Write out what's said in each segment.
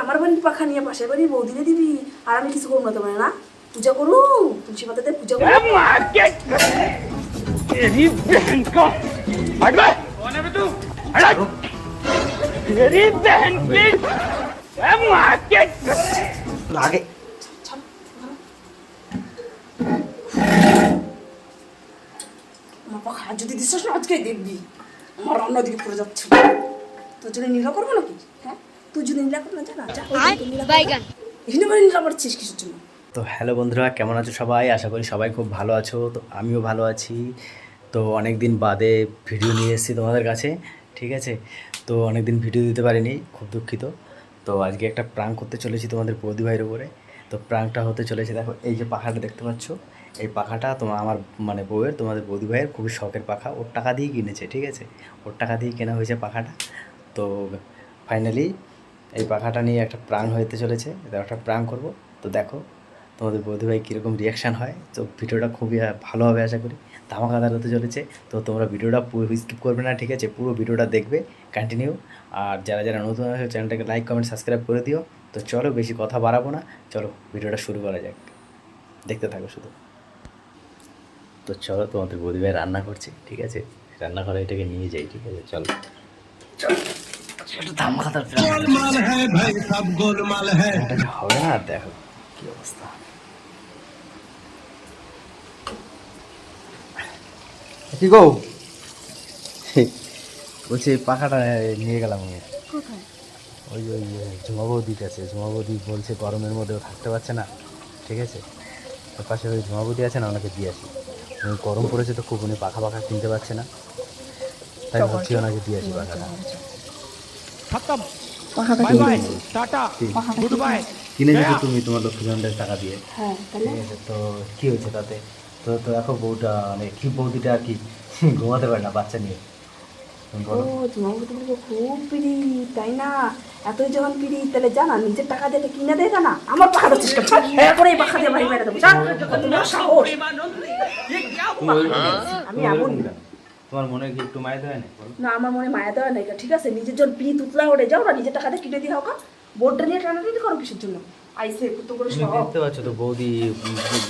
আমার বাড়ির পাখা নিয়ে পাশের বাড়ির বৌদিনে দিবি আর আমি কিছু করবো না তোমার না পূজা করু তুলসী পাতাতে পূজা করু লাগে আমার পাখা যদি দিস না আজকে দেখবি আমার অন্যদিকে পড়ে যাচ্ছে তোর জন্য নীলা করবো নাকি হ্যাঁ তোর জন্য নীলা করবো না জানা এখানে বাড়ি নীলা করছিস কিসের জন্য। তো হ্যালো বন্ধুরা, কেমন আছো সবাই? আশা করি সবাই খুব ভালো আছো। তো আমিও ভালো আছি। তো অনেক দিন বাদে ভিডিও নিয়ে এসেছি তোমাদের কাছে, ঠিক আছে? তো অনেক দিন ভিডিও দিতে পারিনি, খুব দুঃখিত। তো আজকে একটা প্রাঙ্ক করতে চলেছি তোমাদের বৌদি ভাইয়ের উপরে। তো প্রাঙ্কটা হতে চলেছে, দেখো এই যে পাখাটা দেখতে পাচ্ছ, এই পাখাটা আমার মানে বউয়ের, তোমাদের বৌদি ভাইয়ের খুবই শখের পাখা। ওর টাকা দিয়েই কিনেছে, ঠিক আছে? ওর টাকা দিয়েই কেনা হয়েছে পাখাটা। তো ফাইনালি এই পাখাটা নিয়ে একটা প্রাঙ্ক হতে চলেছে, একটা প্রাঙ্ক করব। তো দেখো তোমাদের বৌদি ভাই কীরকম রিয়াকশান হয়। তো ভিডিওটা খুবই ভালো হবে আশা করি, ধামাকাদার হতে চলেছে। তো তোমরা ভিডিওটা পুরো স্কিপ করবে না, ঠিক আছে? পুরো ভিডিওটা দেখবে কন্টিনিউ। আর যারা যারা নতুন আছে চ্যানেলটাকে লাইক কমেন্ট সাবস্ক্রাইব করে দিও। তো চলো বেশি কথা বাড়াবো না, চলো ভিডিওটা শুরু করা যাক, দেখতে থাকো শুধু। তো চলো তোমাদের বৌদি ভাই রান্না করছে, ঠিক আছে? রান্নাঘরে এটাকে নিয়ে যাই, ঠিক আছে? চলো চলো একটু ধামাকাদার গোলমাল হ্যায় ভাই, সব গোলমাল হ্যায়। এটা যে হবে না, দেখো কি অবস্থা। কি গো বলছি এই পাখাটা নিয়ে গেলাম আমি। ওই ওই ঝুমা বৌদির কাছে। ঝুমা বৌদি বলছে গরমের মধ্যেও থাকতে পারছে না, ঠিক আছে? ওর পাশে ওই ঝুমা বৌদি আছে না, ওনাকে দিয়ে আসি। উনি গরম পড়েছে তো খুব, উনি পাখা পাখা কিনতে পারছে না, তাই ভাবছি ওনাকে দিয়ে আসি পাখাটা। কিনেছো তুমি তোমার লক্ষ্মী ভান্ডারের টাকা দিয়ে, ঠিক আছে? তো কী হয়েছে তাতে? তো তো এখন বউটা মানে কি, বৌদিটা আর কি ঘুমাতে পারে না বাচ্চা নিয়ে। ও তোমার বৌদিকে খুব পিড়ি তাই না? এতই যখন পিড়ি তাহলে জানা নিজের টাকা দিয়ে কিনে দেয় না আমার পাখাটা চেষ্টা করে এই পাখা দিয়ে বাড়ি মেরে দেবো তোমার সাহস। আমি এমন তোমার মনে কি একটু মায়া দেয় না? না আমার মনে মায়া দেওয়া নাই, ঠিক আছে? নিজের জন্য পিড়ি তুতলা ওঠে যাও না, নিজের টাকা দিয়ে কিনে দিয়ে হোক। বোর্ডটা নিয়ে টানাটানি করো কিসের জন্য? আইসে কত করে দেখতে পাচ্ছ তো বৌদি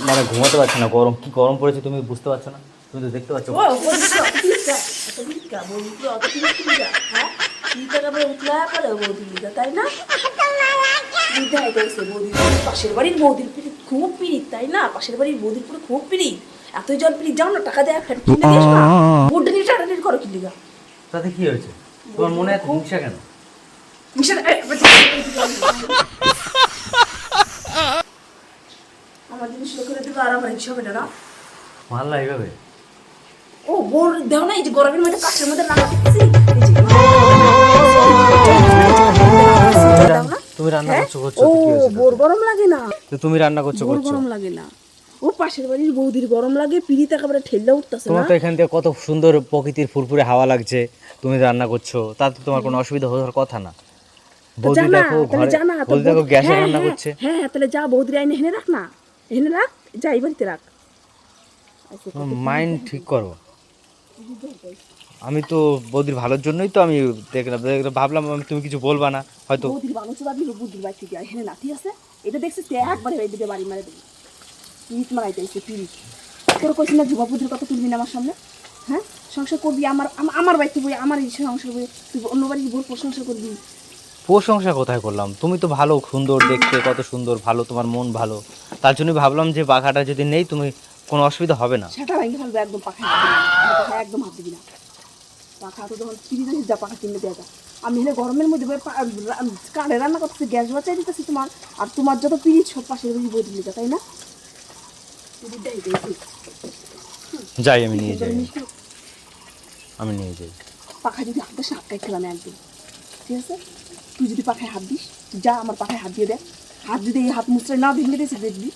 মানে ঘুমাতে পারছে না, গরম কি গরম পড়েছে তুমি বুঝতে পারছো না? তুমি তো দেখতে পাচ্ছ। তাই না? পাশের বাড়ির বৌদির পিড়ি খুব পিড়ি তাই না? পাশের বাড়ির বৌদির পুরো খুব পিড়ি, এতই জল পিড়ি যাও না টাকা দেয় কিনে দিস না, বোর্ডটা নিয়ে টানাটানি করো কি লিগা? তাতে কি হয়েছে? তোমার মনে এত হিংসা কেন? আমার জিনিস করে দিল আর আমার ইচ্ছা হবে না। মারলা এইভাবে? ও বোর দেও না, এই যে গরমের মধ্যে কাছের মধ্যে রান্না করতেছি। তুমি রান্না করছো ও বোর গরম লাগে না, তো তুমি রান্না করছো বোর গরম লাগে না। ও পাশের বাড়ির বৌদির গরম লাগে, পিড়িতে একেবারে ঠেললে উঠতেছে না। তোমার তো এখান থেকে কত সুন্দর প্রকৃতির ফুরফুরে হাওয়া লাগছে, তুমি রান্না করছো, তাতে তোমার কোনো অসুবিধা হওয়ার কথা না। বৌদি দেখো ঘরে, বৌদি দেখো গ্যাসে রান্না করছে। হ্যাঁ তাহলে যা বৌদির আইনে হেনে রাখ না, হেনে রাখ, যা এই বাড়িতে রাখ। মাইন্ড ঠিক করো। আমি তো বৌদির ভালোর জন্যই তো আমি দেখলাম, ভাবলাম তুমি কিছু বলবা না হয়তো। বৌদির ভালো চোদা দিল, বুদ্ধির বাড়ি থেকে হেনে নাতি আছে, এটা দেখছিস তুই একবারে এই দিকে বাড়ি মারে দেবি, পিরিত মারাইতে আইছে পিরিত। তোর কইছিস না যুবা বুদ্ধির কথা তুলবি না আমার সামনে? হ্যাঁ সংসার করবি আমার বাড়িতে বই, আমার সংসার বই, তুই অন্য বাড়ির বই প্রশংসা করবি? প্রশংসা কোথায় করলাম? তুমি তো ভালো, সুন্দর দেখতে, কত সুন্দর, ভালো, তোমার মন ভালো, তার জন্য ভাবলাম যে পাখাটা যদি নেই তুমি কোনো অসুবিধা হবে না। সেটা ভেঙে ফেলবে একদম, পাখা একদম হাত দিবি না। পাখা তো যখন কিনে দিয়েছিস যা পাখা কিনে দেওয়া যা। আমি হলে গরমের মধ্যে কাঠে রান্না করতেছি, গ্যাস বাঁচাই দিতেছি তোমার, আর তোমার যত পিরিচ সব পাশের বাড়ি বই দিলে তাই না? যাই আমি নিয়ে যাই, আমি নিয়ে যাই। পাখা যদি হাতে সাতটায় খেলাম একদিন, ঠিক আছে? তুই যদি পাখায় হাত দিস, যা আমার পাখায় হাত দিয়ে দেখ, হাত যদি এই হাত মুচড়ে না ভেঙে দিয়েছে দেখবি।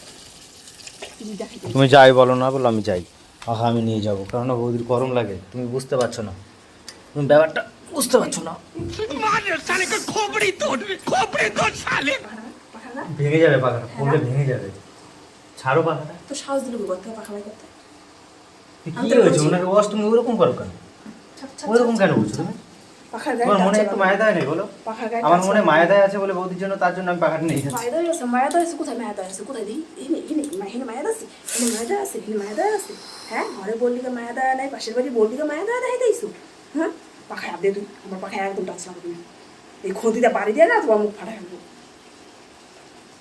তুমি যাই বলো না বলো, আমি যাই, পাখা আমি নিয়ে যাবো, কারণ বৌদির গরম লাগে, তুমি বুঝতে পারছো না, তুমি ব্যাপারটা বুঝতে পারছো না। ভেঙে যাবে পাখাটা, পড়লে ভেঙে যাবে, ছাড়ো পাখাটা। তো সাহস দিল করতে পাখা বাই করতে। কি হয়েছে ওনাকে ওয়াশ তুমি ওরকম করো কেন? ওরকম কেন করছো তুমি? পাখার গায়ে তোমার মনে একটু মায়া দেয় নেই বলো? পাখার গায়ে আমার মনে মায়া দেয় আছে বলে বৌদির জন্য, তার জন্য আমি পাখাটা নিয়ে যাচ্ছি। মায়া দেয় আছে কোথায়? মায়া দেয় আছে কোথায়? দিই এনে মায়া দেয় আছে, এনে মায়া দেয় আছে, এনে মায়া দেয় আছে। হ্যাঁ, ঘরে বললি কে মায়া দেয় নাই, পাশের বাড়ি বললি কে মায়া দেয় দেয় দিয়েছো। হ্যাঁ, পাখায় আপ দিয়ে তুই আমার পাখায় একদম টাচ না করবি। এই খদিটা বাড়ি দিয়ে না তোমার মুখ ফাটা ফেলবো।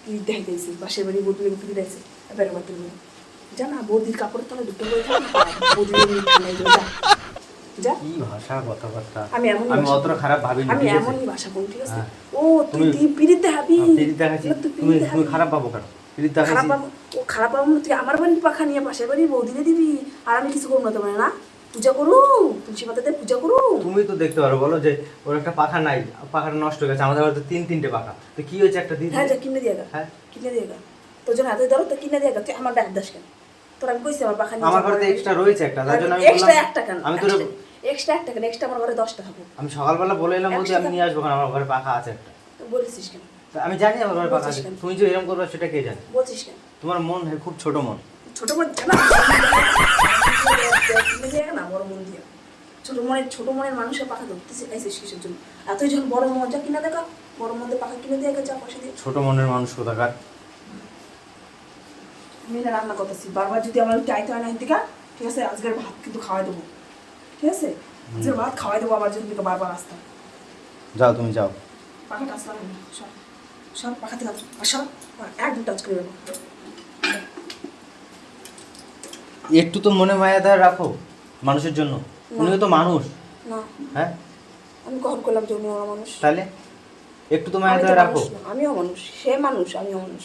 তুই দেখাই দিয়েছিস পাশের বাড়ি বলবি তুই দিয়েছে বেরো বাদ দিবি জানা বৌদির কাপড়ের তলে দুটো করে বৌদির যা যা। কি ভাষা কথাবার্তা! আমি এমনই আমি ভাষা অতটা খারাপ ভাবিনি, আমি ঠিক আছে? এমনই ভাষা বলি, ঠিক আছে? হ্যাঁ। ও তুই পিরিত দেখাবি, পিরিত দেখাচ্ছি, তুমি তুমি খারাপ পাবো কেন? পিরিত খারাপ দেখাচ্ছি। পাবো, ও খারাপ পাবো না, তুই আমার বাড়ির পাখা নিয়ে পাশের বাড়ির বৌদিকে দিবি আর আমি কিছু করবো না তোমার না? পূজা করু, তুলসী পাতাতে পূজা করু। তুমি তো দেখতে পারো, বলো যে ওর একটা পাখা নাই, পাখাটা নষ্ট হয়ে গেছে। আমাদের বাড়িতে তিনটে পাখা, তো কি হয়েছে একটা দিদি? হ্যাঁ, যা কিনে দিয়ে গা, হ্যাঁ, কিনে দিয়ে গা। তোর জন্য হাতে ধরো তো কিনে দিয়ে গা, তুই আমার ব্যাগ দাস কেন? তোর আমি কইছি আমার পাখা নিয়ে আমার ঘরে এক্সট্রা রয়েছে একটা, তার জন্য আমি এক্সট্রা বললাম। একটা কেন? আমি তোর এক্সট্রা একটা কেন? এক্সট্রা আমার ঘরে 10টা থাকবো। আমি সকালবেলা বলে এলাম বলতে আমি নিয়ে আসবো, কারণ আমার ঘরে পাখা আছে একটা। তো বলেছিস কেন? তা আমি জানি আমার ঘরে পাখা আছে, বলছিস কেন? তুমি যে এরকম করবে সেটা কে জানে? বলছিস কেন? তোমার মন খুব ছোট মন। ছোট মন জানা কিনে দিয়ে না, বড় মন দিয়ে। ছোট মনের মানুষের পাখা ধরতে শিখাইছিস কিসের জন্য? এতই যখন বড় মজা কিনা দেখা, বড় মধ্যে পাখা কিনে দিয়ে যা পয়সা দিয়ে। ছোট মনের মানুষ কোথাকার! আমি না রান্না করতেছি, বারবার যদি আমার চাইতে হয় না হিন্দিকা, ঠিক আছে? আজকের ভাত কিন্তু খাওয়াই দেবো, ঠিক আছে? আজকের ভাত খাওয়াই দেবো, আবার যদি বারবার আসতে হয়। যাও, তুমি যাও। পাখাটা আসলাম সব সব পাখা থেকে সব একদম টাচ করে দেবো। একটু তো মনে মায়া দেয় রাখো মানুষের জন্য, উনিও তো মানুষ। না, হ্যাঁ, আমি কখন করলাম যে উনি আমার মানুষ? তাহলে একটু তো মায়া আমি তো দেয় রাখো। মানুষ না, আমিও মানুষ, সে মানুষ আমিও মানুষ।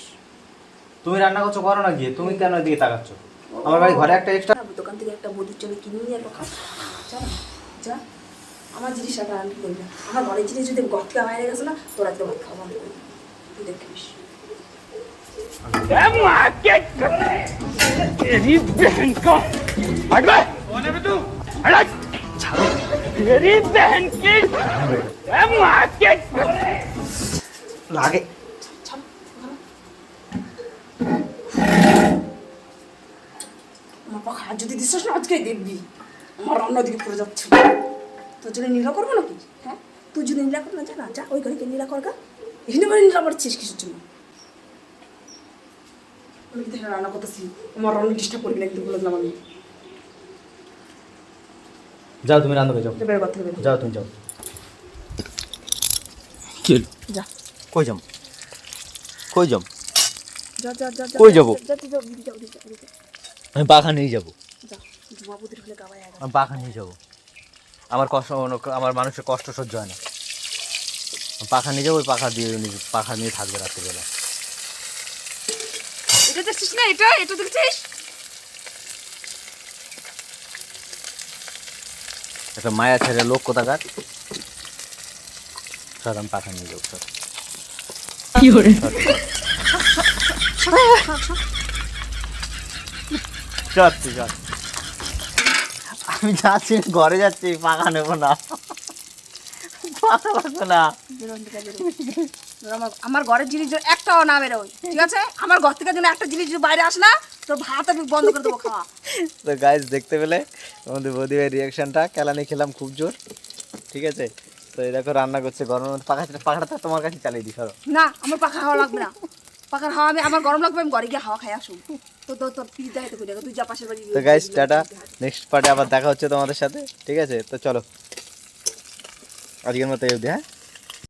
তুমি রান্না করছো, করো না গিয়ে, তুমি কেন এদিকে তাকাচ্ছ? আমার বাড়ি ঘরে একটা এক্সট্রা। দোকান থেকে একটা বদির জন্য কিনে নিয়ে এলো খা, যা না, যা। আমার জিনিস একটা রান্না করবি না, আমার ঘরের জিনিস যদি ঘর থেকে বাইরে গেছে না, তোর আজকে ভাত খাওয়া বন্ধ করবি, তুই দেখিস। तेरी बहन का हट बे कौन है बे तू हट तेरी बहन की माँ के লাগে। আমার পাখা হাত যদি দিস না আজকে দেখবি আমার রান্না দিকে পড়ে যাচ্ছে। তোর জন্য নীলা করবো নাকি? হ্যাঁ, তুই যদি নীলা কর না, যা না, যা ওই ঘরে গিয়ে নীলা করগা। এখানে করে নীলা করছিস কিসের জন্য? আমি কিন্তু রান্না করতেছি, আমার রান্না ডিস্টার্ব করবি না কিন্তু বললাম আমি। যাও, তুমি রান্না করে যাও। বের করতে হবে, যাও, তুমি যাও। যা কই যাম? কই যাম? যা যা যা কই যাবো? যা তুই যাও, দিদি যাও, দিদি যাও, দিদি যাও। আমি পাখা নিয়ে যাবো। যা, জুমাপুতির হলে গাওয়ায় আগে। আমি পাখা নিয়ে যাবো। আমার কষ্ট, আমার মানুষের কষ্ট সহ্য হয় না। আমি পাখা নিয়ে যাবো, ওই পাখা নিয়ে থাকবে রাত্রিবেলা। এটা দেখছিস না? এটা এটা দেখছিস? একটা মায়া ছেড়ে লোক কোথাকার। স্যার, আমি পাখা নিয়ে যাবো, স্যার। কি করে? সত্যি সত্যি আমি যাচ্ছি, ঘরে যাচ্ছি, পাখা নেবো না, পাখা লাগবে না। আমার ঘরের জিনিস যেন একটাও না বেরোয়, ঠিক আছে? আমার ঘর থেকে যেন একটা জিনিস যদি বাইরে আসে না, তোর ভাত আমি বন্ধ করে দেবো খাওয়া। তো গাইস, দেখতে পেলে আমাদের বৌদি ভাইয়ের রিয়াকশনটা। কেলানি খেলাম খুব জোর, ঠিক আছে? তো এই দেখো রান্না করছে গরমের মধ্যে। পাখাটা তোমার কাছে চালিয়ে দিই, সরো। না, আমার পাখা হাওয়া লাগবে না। পাখার হাওয়া আমার গরম লাগবে, আমি ঘরে গিয়ে হাওয়া খাই আসুন। তো তোর তোর পিস দেয় তো কই তুই যা পাশের বাড়ি। তো গাইস, টাটা, নেক্সট পার্টে আবার দেখা হচ্ছে তোমাদের সাথে, ঠিক আছে? তো চলো, আজকের মতো এই অবধি, হ্যাঁ।